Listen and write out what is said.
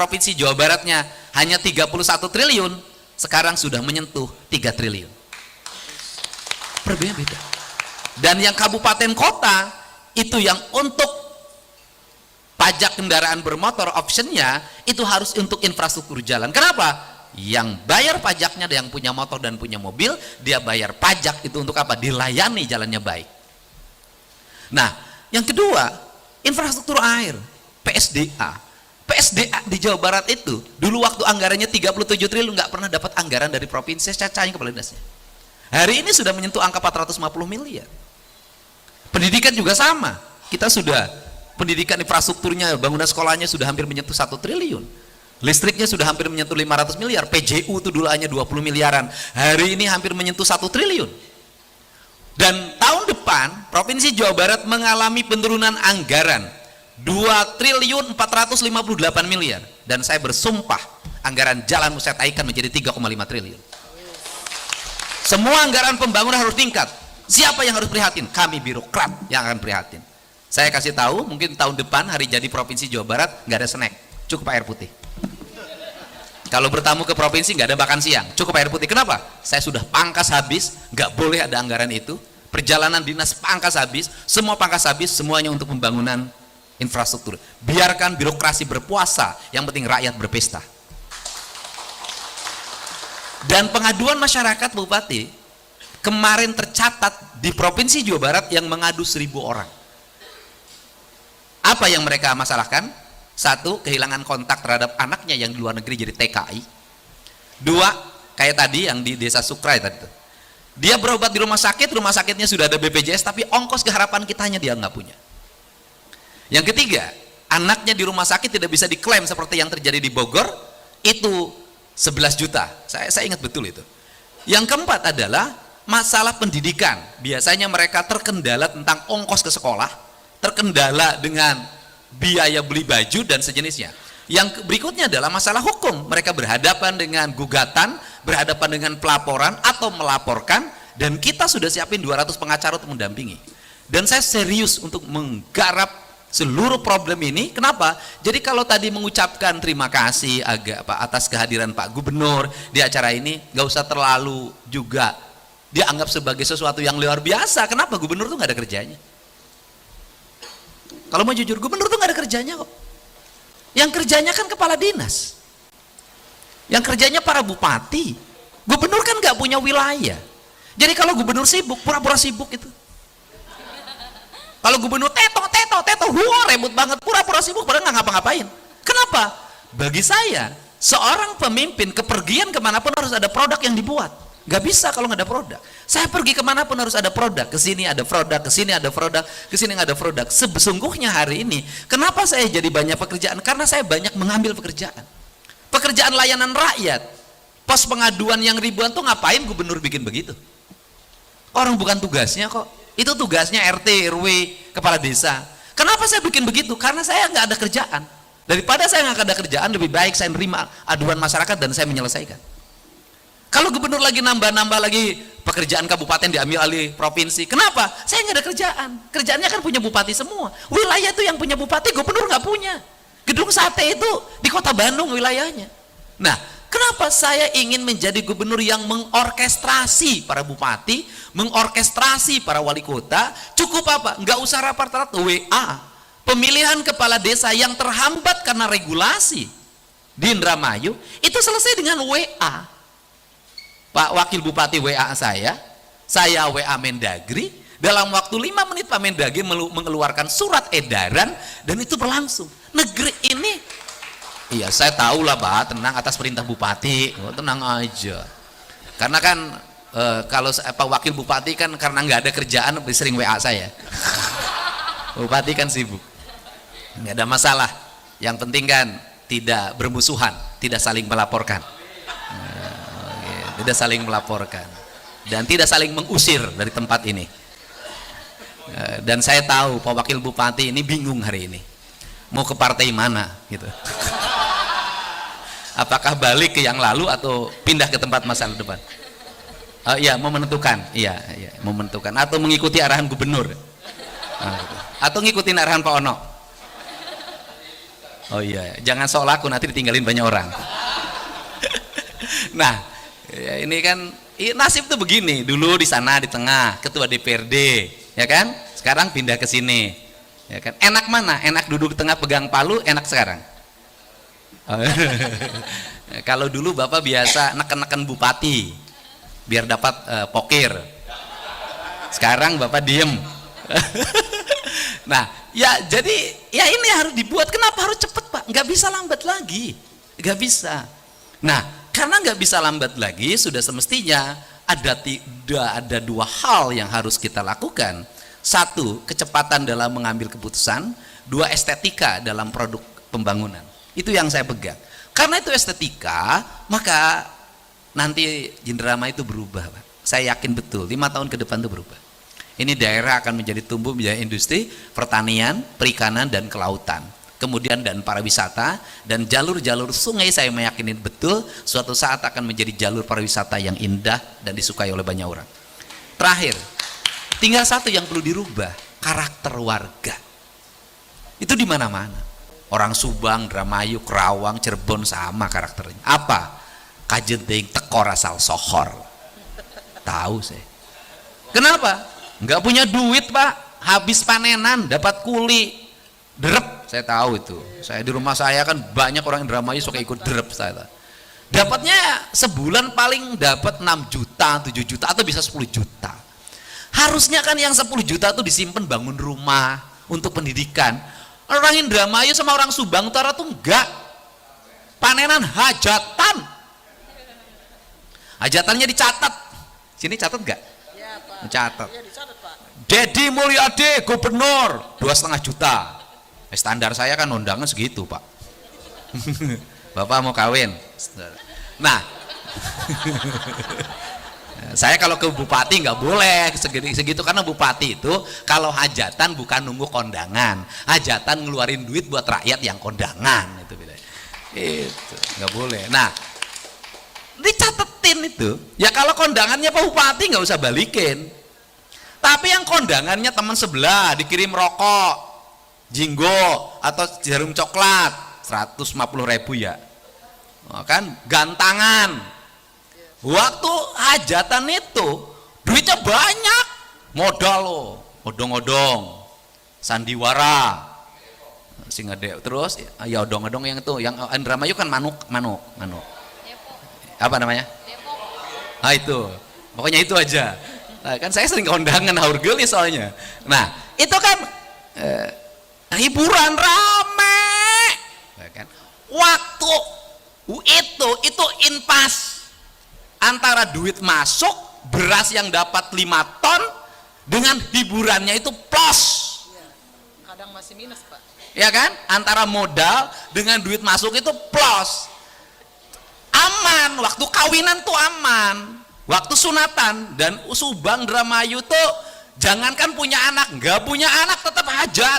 Provinsi Jawa Baratnya hanya 31 triliun, sekarang sudah menyentuh 3 triliun. Berbeda. Dan yang kabupaten kota itu yang untuk pajak kendaraan bermotor optionnya itu harus untuk infrastruktur jalan. Kenapa? Yang bayar pajaknya yang punya motor dan punya mobil, dia bayar pajak itu untuk apa? Dilayani jalannya baik. Nah, yang kedua, infrastruktur air, PSDA. PSDA di Jawa Barat itu dulu waktu anggarannya 37 triliun nggak pernah dapat anggaran dari provinsi, cacahnya kepala dinasnya. Hari ini sudah menyentuh angka 450 miliar. Pendidikan juga sama, kita sudah pendidikan infrastrukturnya, bangunan sekolahnya sudah hampir menyentuh 1 triliun. Listriknya sudah hampir menyentuh 500 miliar. PJU itu dulu hanya 20 miliaran, hari ini hampir menyentuh 1 triliun. Dan tahun depan Provinsi Jawa Barat mengalami penurunan anggaran 2 triliun 458 miliar, dan saya bersumpah anggaran jalan saya taikkan menjadi 3,5 triliun. Semua anggaran pembangunan harus tingkat. Siapa yang harus prihatin? Kami birokrat yang akan prihatin. Saya kasih tahu, mungkin tahun depan hari jadi Provinsi Jawa Barat nggak ada snack, cukup air putih. Kalau bertamu ke provinsi nggak ada makan siang, cukup air putih. Kenapa? Saya sudah pangkas habis, nggak boleh ada anggaran itu. Perjalanan dinas pangkas habis, semua pangkas habis, semuanya untuk pembangunan infrastruktur. Biarkan birokrasi berpuasa, yang penting rakyat berpesta. Dan pengaduan masyarakat Bupati kemarin tercatat di Provinsi Jawa Barat yang mengadu 1.000 orang. Apa yang mereka masalahkan? 1, kehilangan kontak terhadap anaknya yang di luar negeri jadi TKI. 2, kayak tadi yang di Desa Sukrai tadi, dia berobat di rumah sakitnya sudah ada BPJS, tapi ongkos ke Harapan Kitanya dia nggak punya. Yang ketiga, anaknya di rumah sakit tidak bisa diklaim seperti yang terjadi di Bogor, itu 11 juta. Saya ingat betul itu. Yang keempat adalah masalah pendidikan. Biasanya mereka terkendala tentang ongkos ke sekolah, terkendala dengan biaya beli baju dan sejenisnya. Yang berikutnya adalah masalah hukum. Mereka berhadapan dengan gugatan, berhadapan dengan pelaporan atau melaporkan, dan kita sudah siapin 200 pengacara untuk mendampingi. Dan saya serius untuk menggarap seluruh problem ini. Kenapa? Jadi kalau tadi mengucapkan terima kasih atas kehadiran Pak Gubernur di acara ini, nggak usah terlalu juga dianggap sebagai sesuatu yang luar biasa. Kenapa? Gubernur tuh nggak ada kerjanya. Kalau mau jujur, Gubernur tuh nggak ada kerjanya kok. Yang kerjanya kan kepala dinas, yang kerjanya para bupati. Gubernur kan nggak punya wilayah. Jadi kalau Gubernur sibuk, pura-pura sibuk itu. Kalau Gubernur teto, ribut banget, pura-pura sibuk padahal nggak ngapa-ngapain. Kenapa? Bagi saya, seorang pemimpin kepergian kemanapun harus ada produk yang dibuat. Nggak bisa kalau nggak ada produk. Saya pergi kemanapun harus ada produk. Kesini ada produk, kesini ada produk, kesini nggak ada produk. Sesungguhnya hari ini, kenapa saya jadi banyak pekerjaan? Karena saya banyak mengambil pekerjaan. Pekerjaan layanan rakyat. Pos pengaduan yang ribuan tuh ngapain Gubernur bikin begitu? Orang bukan tugasnya kok. Itu tugasnya RT, RW, kepala desa. Kenapa saya bikin begitu? Karena saya nggak ada kerjaan. Daripada saya nggak ada kerjaan, lebih baik saya menerima aduan masyarakat dan saya menyelesaikan. Kalau Gubernur lagi nambah-nambah lagi pekerjaan kabupaten diambil alih provinsi, kenapa? Saya nggak ada kerjaan. Kerjaannya kan punya bupati semua. Wilayah itu yang punya bupati, Gubernur nggak punya. Gedung sate itu di kota Bandung wilayahnya. Nah, kenapa saya ingin menjadi gubernur yang mengorkestrasi para bupati, mengorkestrasi para wali kota? Cukup apa? Nggak usah rapat-rapat, WA. Pemilihan kepala desa yang terhambat karena regulasi di Indramayu, itu selesai dengan WA. Pak Wakil Bupati WA saya WA Mendagri, dalam waktu 5 menit Pak Mendagri mengeluarkan surat edaran, dan itu berlangsung. Negeri ini, iya saya tahu lah Pak, tenang atas perintah Bupati, tenang aja. Karena kan kalau Pak Wakil Bupati kan karena nggak ada kerjaan sering WA saya. Bupati kan sibuk, nggak ada masalah. Yang penting kan tidak bermusuhan, tidak saling melaporkan. Tidak saling melaporkan dan tidak saling mengusir dari tempat ini. Dan saya tahu Pak Wakil Bupati ini bingung hari ini mau ke partai mana gitu. Apakah balik ke yang lalu atau pindah ke tempat masa depan? Iya, mau menentukan. Iya, mau menentukan atau mengikuti arahan gubernur. Atau ngikutin arahan Pak Ono. Oh iya, jangan sok laku nanti ditinggalin banyak orang. Nah, ya ini kan nasib tuh begini. Dulu di sana di tengah ketua DPRD, ya kan? Sekarang pindah ke sini, ya kan? Enak mana? Enak duduk di tengah pegang palu, enak sekarang. Kalau dulu bapak biasa neken-neken bupati biar dapat pokir. Sekarang bapak diem. Nah, ya jadi ya ini harus dibuat. Kenapa harus cepet pak? Nggak bisa lambat lagi, nggak bisa. Nah, karena nggak bisa lambat lagi, sudah semestinya ada dua hal yang harus kita lakukan. Satu, kecepatan dalam mengambil keputusan. Dua, estetika dalam produk pembangunan. Itu yang saya pegang. Karena itu estetika, maka nanti Jinderama itu berubah pak. Saya yakin betul 5 tahun ke depan itu berubah. Ini daerah akan menjadi tumbuh menjadi industri, pertanian, perikanan, dan kelautan. Kemudian dan pariwisata, dan jalur-jalur sungai saya meyakini betul suatu saat akan menjadi jalur pariwisata yang indah dan disukai oleh banyak orang. Terakhir, tinggal satu yang perlu dirubah, karakter warga. Itu di mana-mana. Orang Subang, Indramayu, Kerawang, Cirebon sama karakternya. Apa? Kajenting tekor asal sohor. Tahu saya. Kenapa? Nggak punya duit pak, habis panenan dapat kuli derep, saya tahu itu. Saya di rumah saya kan banyak orang Indramayu suka ikut derep saya. Dapatnya sebulan paling dapat 6 juta, 7 juta atau bisa 10 juta. Harusnya kan yang 10 juta itu disimpan bangun rumah untuk pendidikan. Orang Indramayu sama orang Subang Utara tuh enggak. Panenan hajatan. Hajatannya dicatat. Sini catat enggak? Mencatat. Dedi Mulyadi gubernur 2,5 juta. Standar saya kan undangan segitu pak. Bapak mau kawin. Nah, saya kalau ke bupati nggak boleh segitu karena bupati itu kalau hajatan bukan nunggu kondangan, hajatan ngeluarin duit buat rakyat yang kondangan itu beda. Itu nggak boleh. Nah, dicatetin itu. Ya kalau kondangannya Pak Bupati nggak usah balikin. Tapi yang kondangannya teman sebelah dikirim rokok, jinggo atau jarum coklat 150.000 ya. Oh, kan gantangan. Waktu hajatan itu duitnya banyak, modal lo, odong-odong, sandiwara, singade, terus ya odong-odong yang itu, yang Indramayu kan manuk. Apa namanya? Ah itu, pokoknya itu aja. Nah, kan saya sering kondangan haur geuli soalnya. Nah itu kan hiburan rame, kan? Waktu itu impas antara duit masuk, beras yang dapat 5 ton dengan hiburannya itu plus. Kadang masih minus pak. Ya kan? Antara modal dengan duit masuk itu plus. Aman, waktu kawinan tuh aman. Waktu sunatan dan Subang Indramayu tuh jangankan punya anak, nggak punya anak tetap hajat.